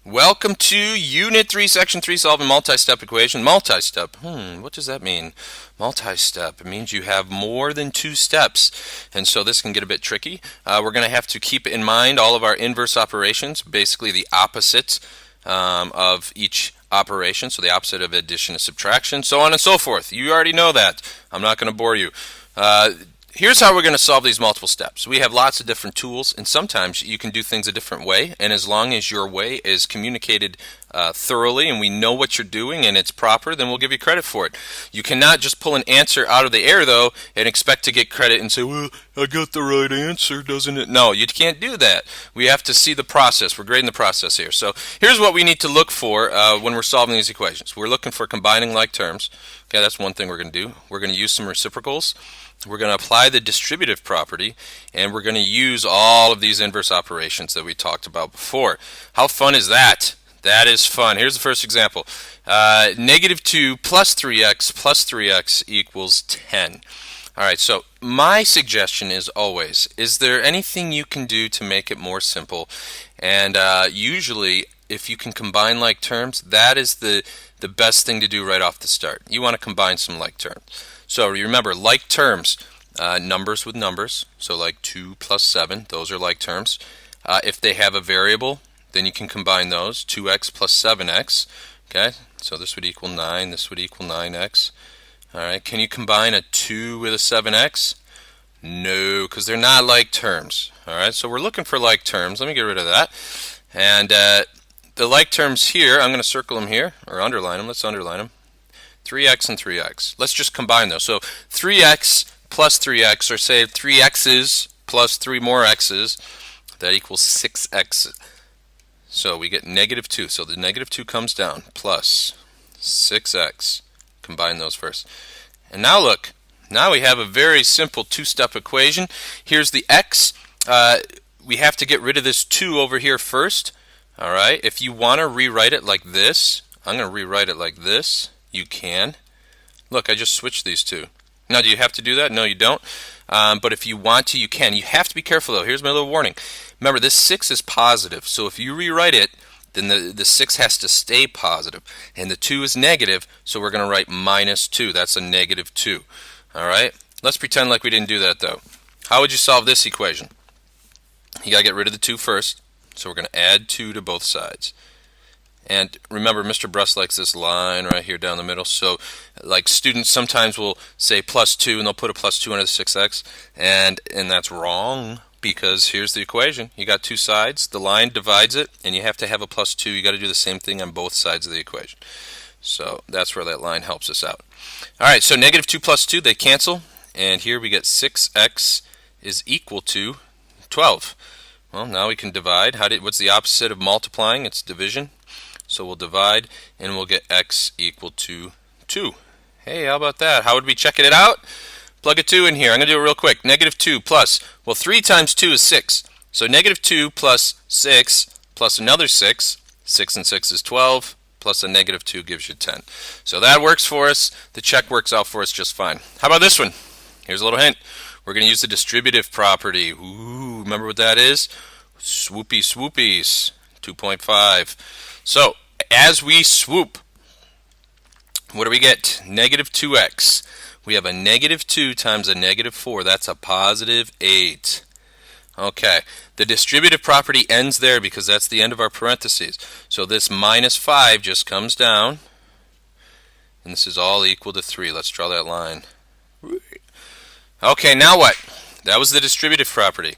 Welcome to Unit 3, Section 3, solving multi-step equation. Multi-step, what does that mean? Multi-step, it means you have more than two steps, and so this can get a bit tricky. We're going to have to keep in mind all of our inverse operations, basically the opposite of each operation, so the opposite of addition is subtraction, so on and so forth. You already know that. I'm not going to bore you. Here's how we're going to solve these multiple steps. We have lots of different tools, and sometimes you can do things a different way, and as long as your way is communicated thoroughly and we know what you're doing and it's proper, then we'll give you credit for it. You cannot just pull an answer out of the air, though, and expect to get credit and say, well, I got the right answer, doesn't it? No, you can't do that. We have to see the process. We're grading the process here. So here's what we need to look for when we're solving these equations. We're looking for combining like terms. Okay, that's one thing we're going to do. We're going to use some reciprocals. We're going to apply the distributive property, and we're going to use all of these inverse operations that we talked about before. How fun is that? That is fun. Here's the first example. Negative 2 plus 3x equals 10. All right, so my suggestion is always, is there anything you can do to make it more simple? And usually, if you can combine like terms, that is the best thing to do right off the start. You want to combine some like terms. So remember, like terms, numbers with numbers, so like 2 plus 7, those are like terms. If they have a variable, then you can combine those, 2x plus 7x. Okay, so this would equal 9, this would equal 9x. All right, can you combine a 2 with a 7x? No, because they're not like terms. All right, so we're looking for like terms. Let me get rid of that. And the like terms here, I'm going to circle them here, or underline them. Let's underline them. 3x and 3x. Let's just combine those. So 3x plus 3x, or say 3x's plus 3 more x's, that equals 6x. So we get negative 2. So the negative 2 comes down, plus 6x. Combine those first. And now look, now we have a very simple two-step equation. Here's the x. We have to get rid of this 2 over here first. All right, if you want to rewrite it like this, I'm going to rewrite it like this. You can. Look, I just switched these two. Now, do you have to do that? No, you don't. But if you want to, you can. You have to be careful, though. Here's my little warning. Remember, this 6 is positive. So if you rewrite it, then the 6 has to stay positive. And the 2 is negative, so we're going to write minus 2. That's a negative 2. All right? Let's pretend like we didn't do that, though. How would you solve this equation? You got to get rid of the 2 first. So we're going to add 2 to both sides. And remember, Mr. Brust likes this line right here down the middle. So, like, students sometimes will say plus 2, and they'll put a plus 2 under the 6x. And that's wrong, because here's the equation. You got two sides. The line divides it, and you have to have a plus 2. You got to do the same thing on both sides of the equation. So that's where that line helps us out. All right, so negative 2 plus 2, they cancel. And here we get 6x is equal to 12. Well, now we can divide. What's the opposite of multiplying? It's division. So we'll divide, and we'll get x equal to 2. Hey, how about that? How would we check it out? Plug a 2 in here. I'm going to do it real quick. Negative 2 plus, well, 3 times 2 is 6. So negative 2 plus 6 plus another 6. 6 and 6 is 12, plus a negative 2 gives you 10. So that works for us. The check works out for us just fine. How about this one? Here's a little hint. We're going to use the distributive property. Ooh, remember what that is? Swoopy swoopies. 2.5. So, as we swoop, what do we get? Negative 2x. We have a negative 2 times a negative 4. That's a positive 8. Okay, the distributive property ends there because that's the end of our parentheses. So this minus 5 just comes down, and this is all equal to 3. Let's draw that line. Okay, now what? That was the distributive property.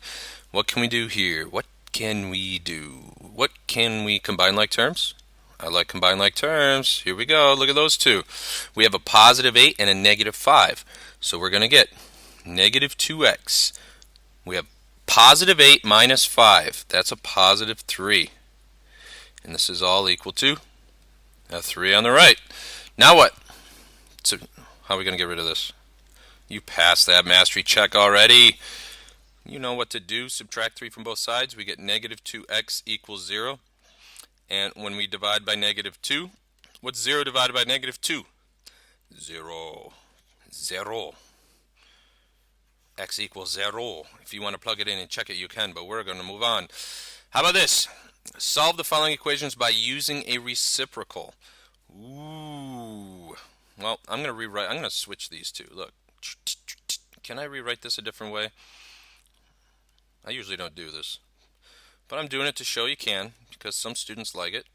What can we do here? What can we do? What can we combine like terms? I like combine like terms. Here we go. Look at those two. We have a positive 8 and a negative 5. So we're going to get negative 2x. We have positive 8 minus 5. That's a positive 3. And this is all equal to a 3 on the right. Now what? So how are we going to get rid of this? You passed that mastery check already. You know what to do. Subtract 3 from both sides. We get negative 2x equals 0. And when we divide by negative 2, what's 0 divided by negative 2? 0. 0. X equals 0. If you want to plug it in and check it, you can, but we're going to move on. How about this? Solve the following equations by using a reciprocal. Ooh. Well, I'm going to rewrite. I'm going to switch these two. Look. Can I rewrite this a different way? I usually don't do this, but I'm doing it to show you can, because some students like it.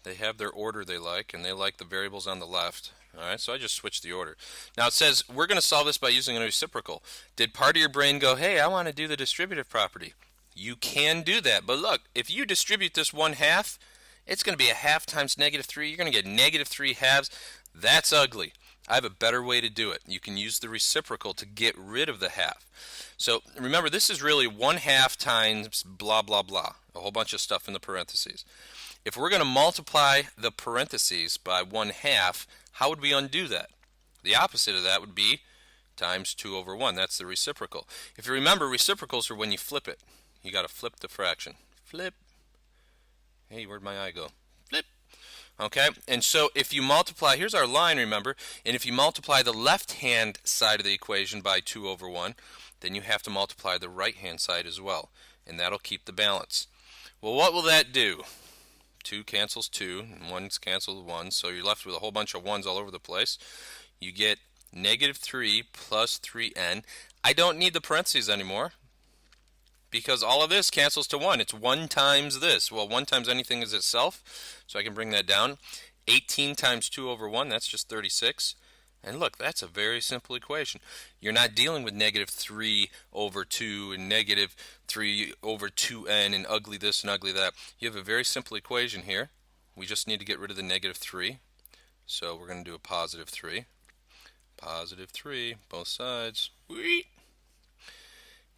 They have their order they like, and they like the variables on the left. Alright, so I just switched the order. Now it says we're going to solve this by using a reciprocal. Did part of your brain go, hey, I want to do the distributive property? You can do that, but look, if you distribute this 1/2, it's going to be a half times -3. You're going to get -3 halves. That's ugly. I have a better way to do it. You can use the reciprocal to get rid of the half. So remember, this is really 1/2 times blah, blah, blah. A whole bunch of stuff in the parentheses. If we're going to multiply the parentheses by 1/2, how would we undo that? The opposite of that would be times 2/1. That's the reciprocal. If you remember, reciprocals are when you flip it. You got to flip the fraction. Flip. Hey, where'd my eye go? Flip. Okay, and so if you multiply, here's our line, remember, and if you multiply the left-hand side of the equation by 2/1, then you have to multiply the right-hand side as well, and that'll keep the balance. Well, what will that do? 2 cancels 2, and 1's canceled 1, so you're left with a whole bunch of 1's all over the place. You get -3 plus 3n. I don't need the parentheses anymore, because all of this cancels to 1. It's 1 times this. Well, 1 times anything is itself, so I can bring that down. 18 times 2/1, that's just 36. And look, that's a very simple equation. You're not dealing with -3/2 and -3/2n and ugly this and ugly that. You have a very simple equation here. We just need to get rid of the -3. So we're going to do a +3. +3, both sides. Whee!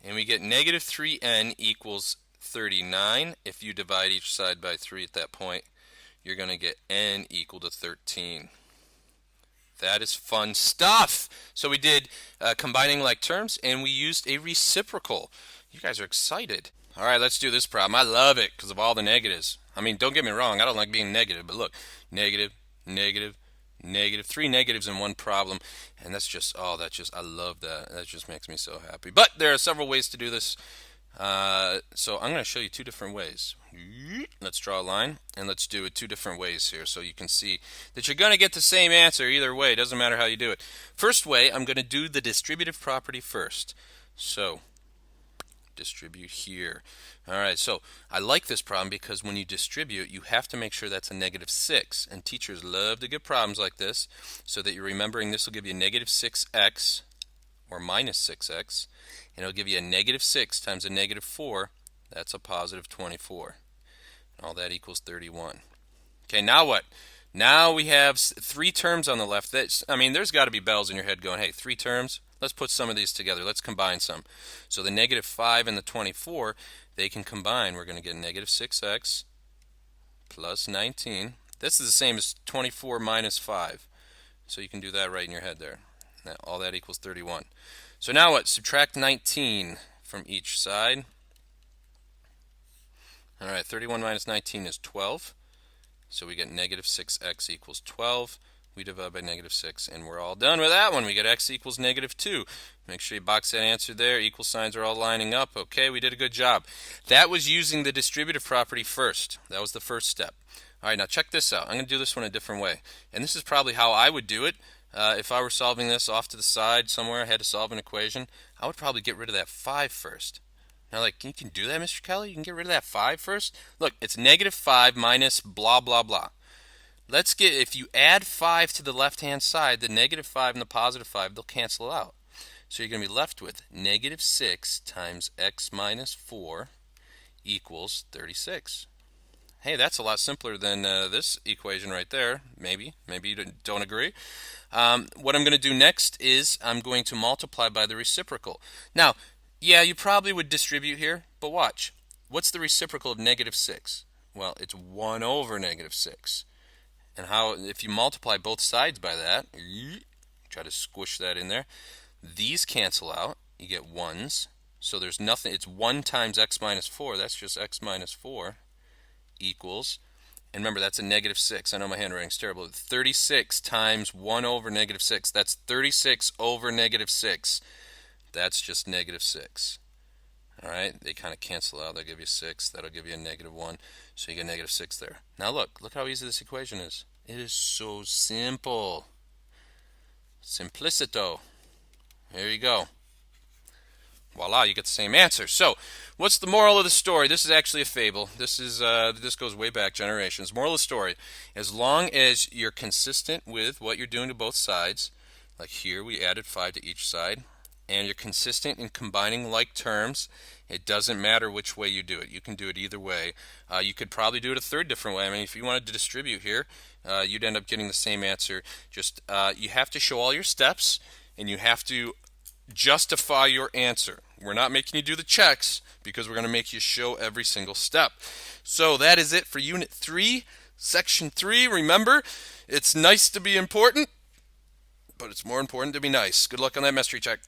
And we get -3n equals 39. If you divide each side by 3 at that point, you're going to get n equal to 13. That is fun stuff. So we did combining like terms, and we used a reciprocal. You guys are excited. All right, let's do this problem. I love it because of all the negatives. I mean, don't get me wrong, I don't like being negative, but look, negative, negative, negative, 3 negatives in one problem, and that's just, oh, I love that. That just makes me so happy. But there are several ways to do this. So I'm going to show you 2 different ways. Let's draw a line, and let's do it 2 different ways here so you can see that you're going to get the same answer either way. It doesn't matter how you do it. First way, I'm going to do the distributive property first. So distribute here. Alright, so I like this problem because when you distribute, you have to make sure that's a -6. And teachers love to give problems like this so that you're remembering this will give you -6x or -6x. And it'll give you a -6 times a -4. That's a +24. And all that equals 31. Okay, now what? Now we have 3 terms on the left. I mean, there's got to be bells in your head going, hey, 3 terms? Let's put some of these together. Let's combine some. So the -5 and the 24, they can combine. We're going to get -6x plus 19. This is the same as 24 minus 5. So you can do that right in your head there. Now, all that equals 31. So now what? Subtract 19 from each side. All right, 31 minus 19 is 12. So we get -6x equals 12. We divide by -6, and we're all done with that one. We get x equals -2. Make sure you box that answer there. Equal signs are all lining up. Okay, we did a good job. That was using the distributive property first. That was the first step. All right, now check this out. I'm going to do this one a different way. And this is probably how I would do it. If I were solving this off to the side somewhere, I had to solve an equation, I would probably get rid of that 5 first. Now, like, you can do that, Mr. Kelly? You can get rid of that 5 first? Look, it's -5 minus blah, blah, blah. Let's get, if you add 5 to the left-hand side, the -5 and the +5, they'll cancel out. So you're going to be left with -6 times x minus 4 equals 36. Hey, that's a lot simpler than this equation right there. Maybe you don't agree. What I'm going to do next is I'm going to multiply by the reciprocal. Now, yeah, you probably would distribute here, but watch. What's the reciprocal of -6? Well, it's 1 over -6. And how, if you multiply both sides by that, try to squish that in there, these cancel out. You get 1's. So there's nothing. It's 1 times x minus 4. That's just x minus 4 equals, and remember that's a -6. I know my handwriting's terrible. 36 times 1 over -6. That's 36 over -6. That's just -6. All right, they kind of cancel out. They'll give you 6. That'll give you a -1. So you get -6 there. Now look how easy this equation is. It is so simple. Simplicito. There you go. Voila, you get the same answer. So, what's the moral of the story? This is actually a fable. This goes way back generations. Moral of the story: as long as you're consistent with what you're doing to both sides, like here we added 5 to each side, and you're consistent in combining like terms, it doesn't matter which way you do it. You can do it either way. You could probably do it a third different way. I mean, if you wanted to distribute here, you'd end up getting the same answer. Just you have to show all your steps, and you have to justify your answer. We're not making you do the checks because we're going to make you show every single step. So that is it for Unit 3, Section 3. Remember, it's nice to be important, but it's more important to be nice. Good luck on that mystery check.